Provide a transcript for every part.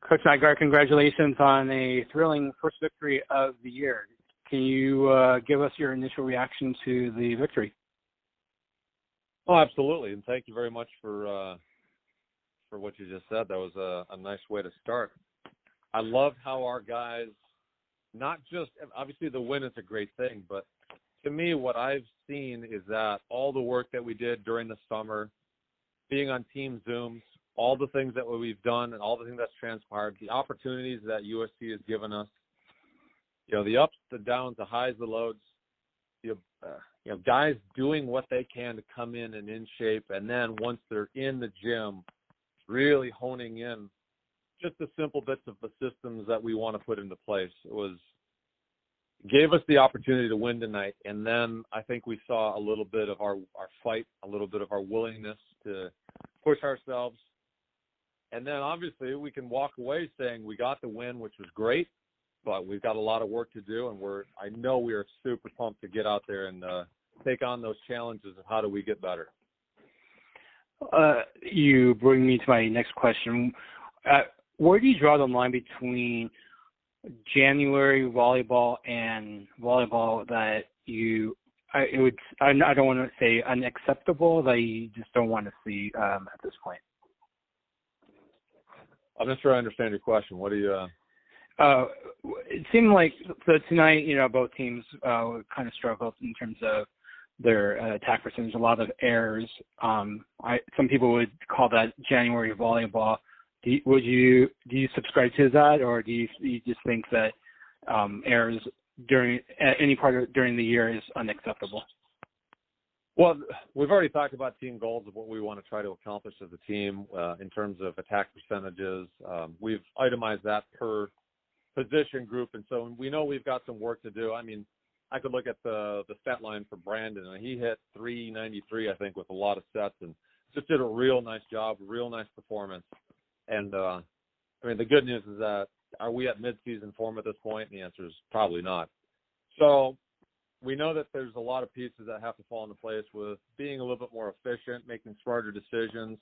Coach Nygaard, congratulations on a thrilling first victory of the year. Can you give us your initial reaction to the victory? Oh, absolutely, and thank you very much for what you just said. That was a nice way to start. I love how our guys, not just obviously the win is a great thing, but to me, what I've seen is that all the work that we did during the summer, being on team Zooms, all the things that we've done and all the things that's transpired, the opportunities that USC has given us, the ups, the downs, the highs, the lows, guys doing what they can to come in and in shape, and then once they're in the gym, really honing in just the simple bits of the systems that we want to put into place. Gave us the opportunity to win tonight, and then I think we saw a little bit of our fight, a little bit of our willingness to push ourselves. And then obviously we can walk away saying we got the win, which was great, but we've got a lot of work to do, and I know we are super pumped to get out there and take on those challenges of how do we get better. You bring me to my next question. Where do you draw the line between January volleyball and volleyball that I don't want to say unacceptable, that you just don't want to see at this point? I'm not sure I understand your question. What do you? It seemed like tonight, both teams kind of struggled in terms of their attack percentage. A lot of errors. Some people would call that January volleyball. Do you subscribe to that, or do you just think that errors during the year is unacceptable? Well, we've already talked about team goals of what we want to try to accomplish as a team in terms of attack percentages. We've itemized that per position group, and so we know we've got some work to do. I mean, I could look at the stat line for Brandon, and he hit 393, I think, with a lot of sets, and just did a real nice job, real nice performance. And, the good news is that are we at midseason form at this point? And the answer is probably not. So we know that there's a lot of pieces that have to fall into place with being a little bit more efficient, making smarter decisions,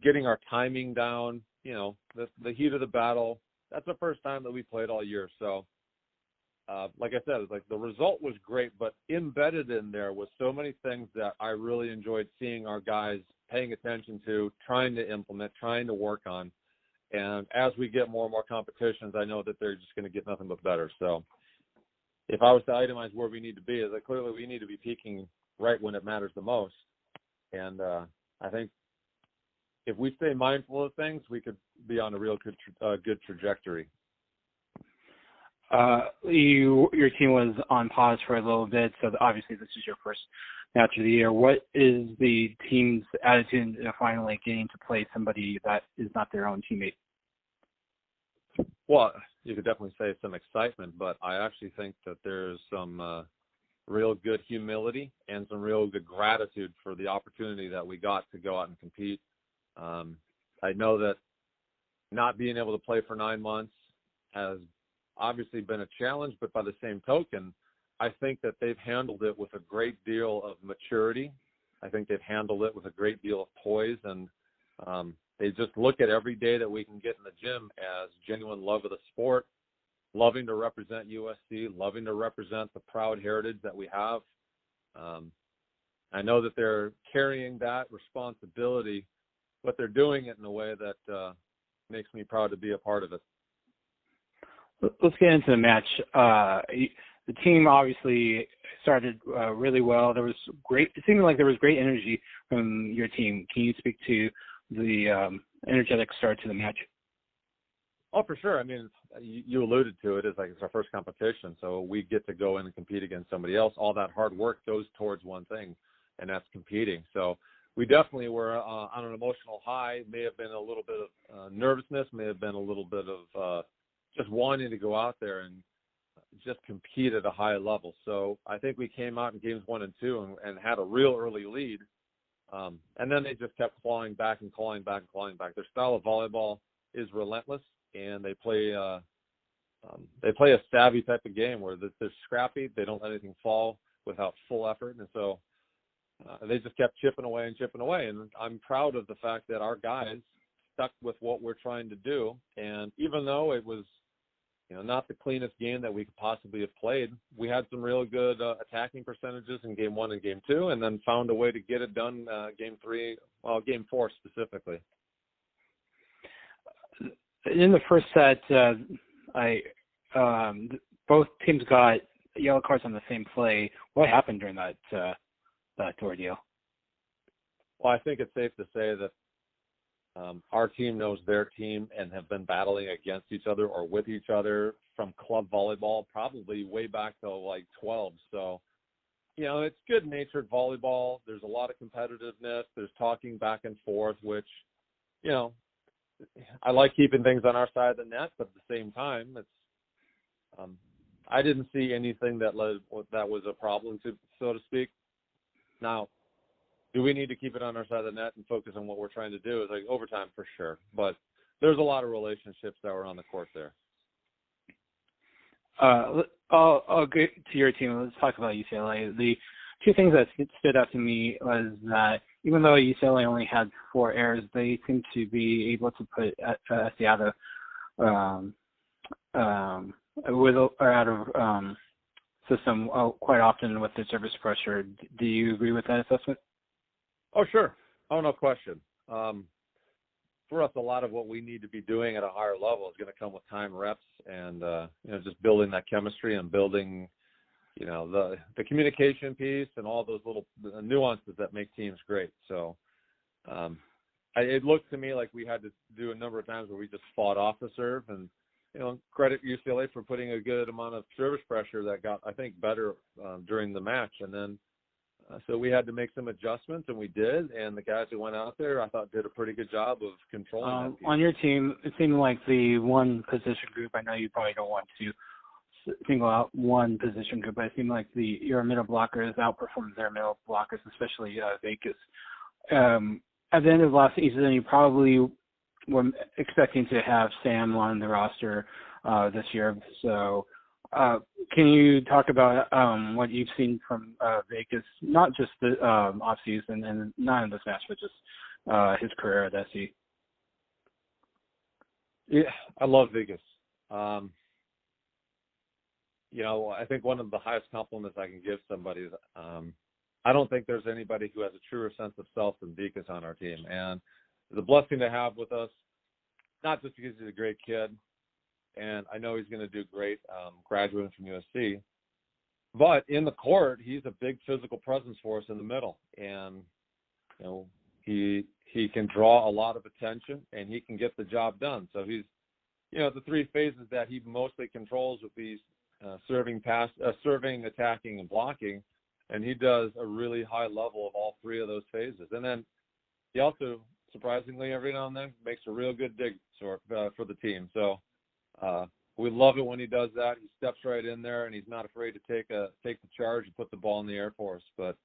getting our timing down, the heat of the battle. That's the first time that we played all year. So, like I said, the result was great, but embedded in there was so many things that I really enjoyed seeing our guys paying attention to, trying to implement, trying to work on. And as we get more and more competitions, I know that they're just going to get nothing but better. So if I was to itemize where we need to be, is that clearly we need to be peaking right when it matters the most. And I think if we stay mindful of things, we could be on a real good trajectory. Your team was on pause for a little bit, so obviously this is your first match of the year. What is the team's attitude in finally getting to play somebody that is not their own teammate? Well, you could definitely say some excitement, but I actually think that there's some real good humility and some real good gratitude for the opportunity that we got to go out and compete. I know that not being able to play for 9 months has obviously been a challenge, but by the same token, I think that they've handled it with a great deal of maturity. I think they've handled it with a great deal of poise, and they just look at every day that we can get in the gym as genuine love of the sport, loving to represent USC, loving to represent the proud heritage that we have. I know that they're carrying that responsibility, but they're doing it in a way that makes me proud to be a part of it. Let's get into the match. The team obviously started really well. It seemed like there was great energy from your team. Can you speak to the energetic start to the match? Oh, for sure. I mean, you alluded to it. It's our first competition, so we get to go in and compete against somebody else. All that hard work goes towards one thing, and that's competing. So we definitely were on an emotional high. May have been a little bit of nervousness, may have been a little bit of just wanting to go out there and just compete at a high level. So I think we came out in games 1 and 2 and had a real early lead. And then they just kept clawing back and clawing back and clawing back. Their style of volleyball is relentless, and they play a savvy type of game where they're scrappy. They don't let anything fall without full effort. And so they just kept chipping away. And I'm proud of the fact that our guys stuck with what we're trying to do. And even though it was, not the cleanest game that we could possibly have played, we had some real good attacking percentages in game 1 and game 2, and then found a way to get it done game 4 specifically. In the first set, both teams got yellow cards on the same play. What happened during that ordeal? Well, I think it's safe to say that our team knows their team and have been battling against each other or with each other from club volleyball, probably way back to like 12. So, it's good-natured volleyball. There's a lot of competitiveness. There's talking back and forth, which, I like keeping things on our side of the net, but at the same time, it's I didn't see anything that was a problem, so to speak. Now, do we need to keep it on our side of the net and focus on what we're trying to do? It's like overtime for sure, but there's a lot of relationships that were on the court there. I'll get to your team. Let's talk about UCLA. The two things that stood out to me was that even though UCLA only had 4 errors, they seemed to be able to put SC out of system quite often with the service pressure. Do you agree with that assessment? Oh, sure. Oh, no question. For us, a lot of what we need to be doing at a higher level is going to come with time, reps, and just building that chemistry and building, the communication piece and all those little nuances that make teams great. So it looked to me like we had to do a number of times where we just fought off the serve, and credit UCLA for putting a good amount of service pressure that got, I think, better during the match, and then. So we had to make some adjustments, and we did. And the guys who went out there, I thought, did a pretty good job of controlling that. On your team, it seemed like the one position group, I know you probably don't want to single out one position group, but it seemed like your middle blockers outperformed their middle blockers, especially Vegas. At the end of last season, you probably were expecting to have Sam on the roster this year. So can you talk about what you've seen from Vegas, not just the offseason and not in this match, but just his career at SC? Yeah, I love Vegas. I think one of the highest compliments I can give somebody is I don't think there's anybody who has a truer sense of self than Vegas on our team. And it's a blessing to have with us, not just because he's a great kid, and I know he's going to do great graduating from USC. But in the court, he's a big physical presence for us in the middle. And, he can draw a lot of attention, and he can get the job done. So he's, the 3 phases that he mostly controls with these serving, attacking, and blocking. And he does a really high level of all 3 of those phases. And then he also, surprisingly, every now and then makes a real good dig for the team. So, we love it when he does that. He steps right in there, and he's not afraid to take the charge and put the ball in the air for us. But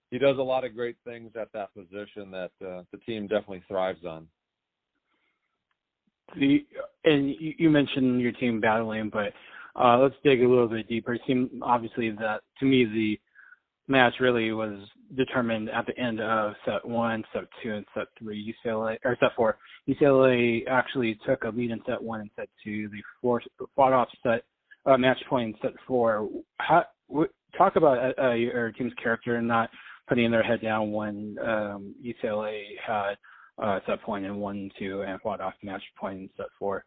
he does a lot of great things at that position that the team definitely thrives on. And you mentioned your team battling, but let's dig a little bit deeper. It seemed obviously that, to me, the match really was determined at the end of set 1, set 2, and set 3. Set 4. UCLA actually took a lead in set 1 and set 2. They fought off match point in set 4. Talk about your team's character and not putting their head down when UCLA had set point in 1 and 2 and fought off match point in set 4.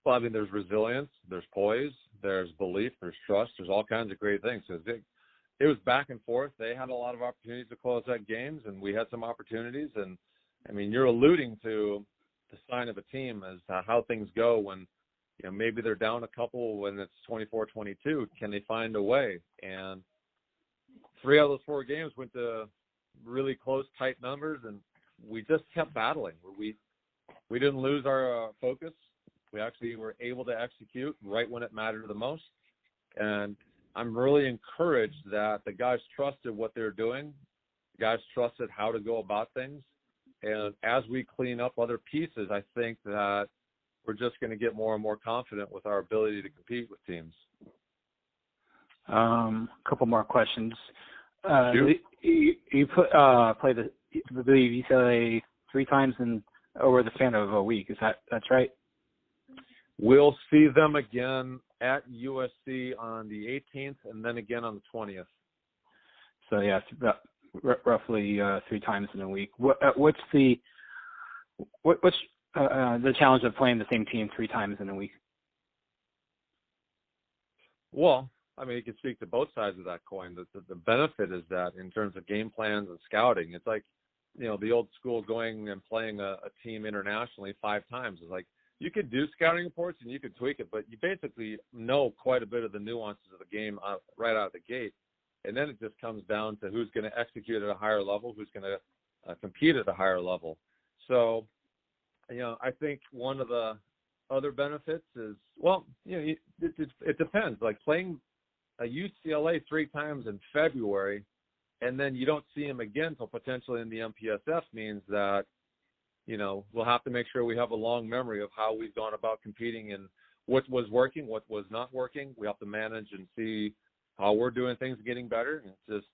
Well, I mean, there's resilience, there's poise, there's belief, there's trust, there's all kinds of great things. So it was back and forth. They had a lot of opportunities to close out games, and we had some opportunities. And, I mean, you're alluding to the sign of a team as to how things go when, maybe they're down a couple when it's 24-22. Can they find a way? And 3 out of those 4 games went to really close, tight numbers, and we just kept battling. We didn't lose our focus. We actually were able to execute right when it mattered the most. And I'm really encouraged that the guys trusted what they're doing. The guys trusted how to go about things. And as we clean up other pieces, I think that we're just going to get more and more confident with our ability to compete with teams. A couple more questions. Shoot. You played I believe UCLA 3 times over the span of a week. That's right? We'll see them again at USC on the 18th and then again on the 20th. So yeah, it's about roughly 3 times in a week. What's the challenge of playing the same team 3 times in a week? Well, I mean, you can speak to both sides of that coin. The benefit is that in terms of game plans and scouting, it's like, the old school going and playing a team internationally 5 times. It's like you could do scouting reports and you could tweak it, but you basically know quite a bit of the nuances of the game right out of the gate. And then it just comes down to who's going to execute at a higher level, who's going to compete at a higher level. So, I think one of the other benefits is, well, it depends. Like playing a UCLA 3 times in February, and then you don't see him again until potentially in the MPSF means that, we'll have to make sure we have a long memory of how we've gone about competing and what was working, what was not working. We have to manage and see how we're doing things, getting better. And it's just,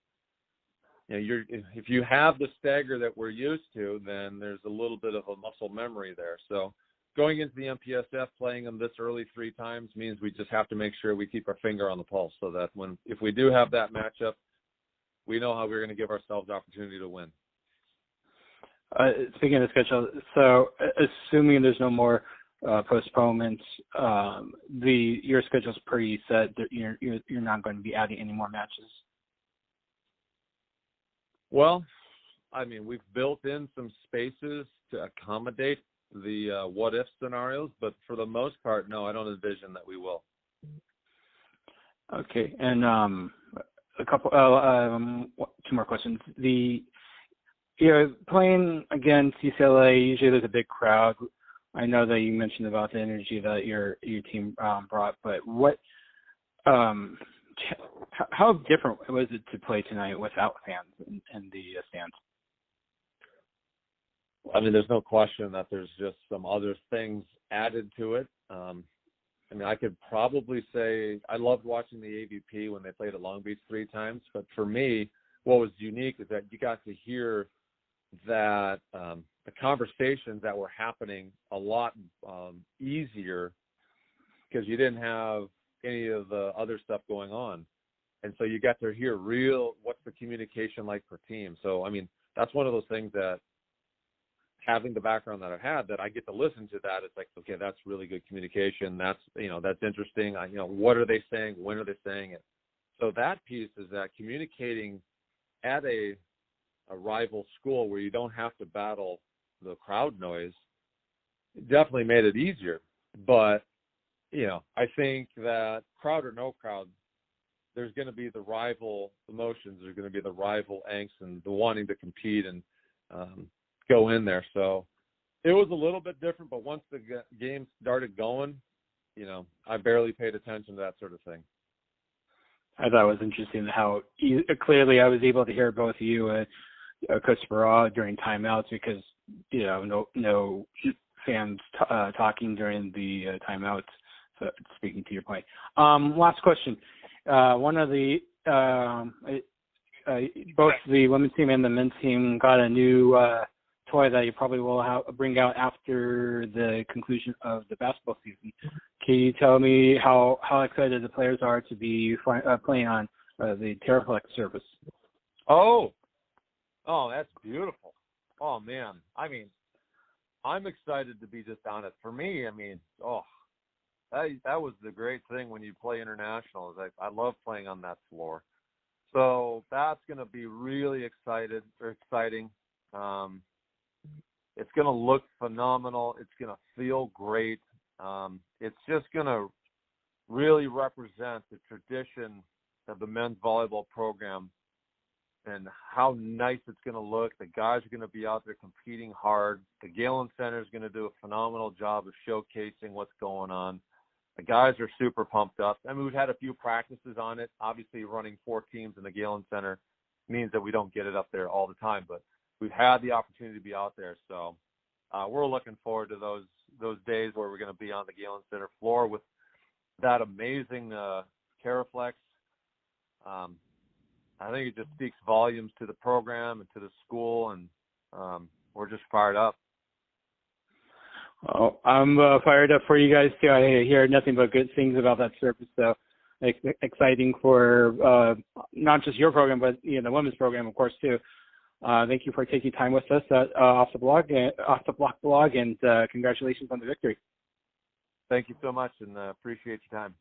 if you have the stagger that we're used to, then there's a little bit of a muscle memory there. So going into the MPSF, playing them this early 3 times means we just have to make sure we keep our finger on the pulse so that if we do have that matchup, we know how we're going to give ourselves the opportunity to win. Speaking of the schedule, so assuming there's no more postponements, your schedule's pretty set. You're not going to be adding any more matches. Well, I mean, we've built in some spaces to accommodate the what-if scenarios, but for the most part, no, I don't envision that we will. Okay, and a couple, 2 more questions. Playing against UCLA, usually there's a big crowd. I know that you mentioned about the energy that your team brought, but how different was it to play tonight without fans in the stands? I mean, there's no question that there's just some other things added to it. I mean, I could probably say I loved watching the AVP when they played at Long Beach 3 times, but for me, what was unique is that you got to hear that the conversations that were happening a lot easier because you didn't have any of the other stuff going on. And so you got to hear what's the communication like per team. So, I mean, that's one of those things that having the background that I've had, that I get to listen to that. It's like, okay, that's really good communication. That's interesting. What are they saying? When are they saying it? So that piece is that communicating at a rival school where you don't have to battle the crowd noise definitely made it easier. But, I think that crowd or no crowd, there's going to be the rival emotions. There's going to be the rival angst and the wanting to compete and go in there. So it was a little bit different, but once the game started going, I barely paid attention to that sort of thing. I thought it was interesting how clearly I was able to hear both you and Coach Barraw during timeouts because, no fans talking during the timeouts. So speaking to your point. Last question. One of the both the women's team and the men's team got a new toy that you probably will bring out after the conclusion of the basketball season. Can you tell me how excited the players are to be playing on the Terraflex surface? Oh, that's beautiful. Oh, man. I mean, I'm excited to be just on it. For me, I mean, that was the great thing when you play international. Is I love playing on that floor. So that's going to be really exciting. It's going to look phenomenal. It's going to feel great. It's just going to really represent the tradition of the men's volleyball program and how nice it's going to look. The guys are going to be out there competing hard. The Galen Center is going to do a phenomenal job of showcasing what's going on. The guys are super pumped up. I mean, we've had a few practices on it. Obviously, running 4 teams in the Galen Center means that we don't get it up there all the time, but we've had the opportunity to be out there. So we're looking forward to those days where we're going to be on the Galen Center floor with that amazing Terraflex. I think it just speaks volumes to the program and to the school, and we're just fired up. Oh, I'm fired up for you guys too. I hear nothing but good things about that service. So exciting for not just your program, but the women's program, of course, too. Thank you for taking time with us at Off the Block blog, and congratulations on the victory. Thank you so much, and appreciate your time.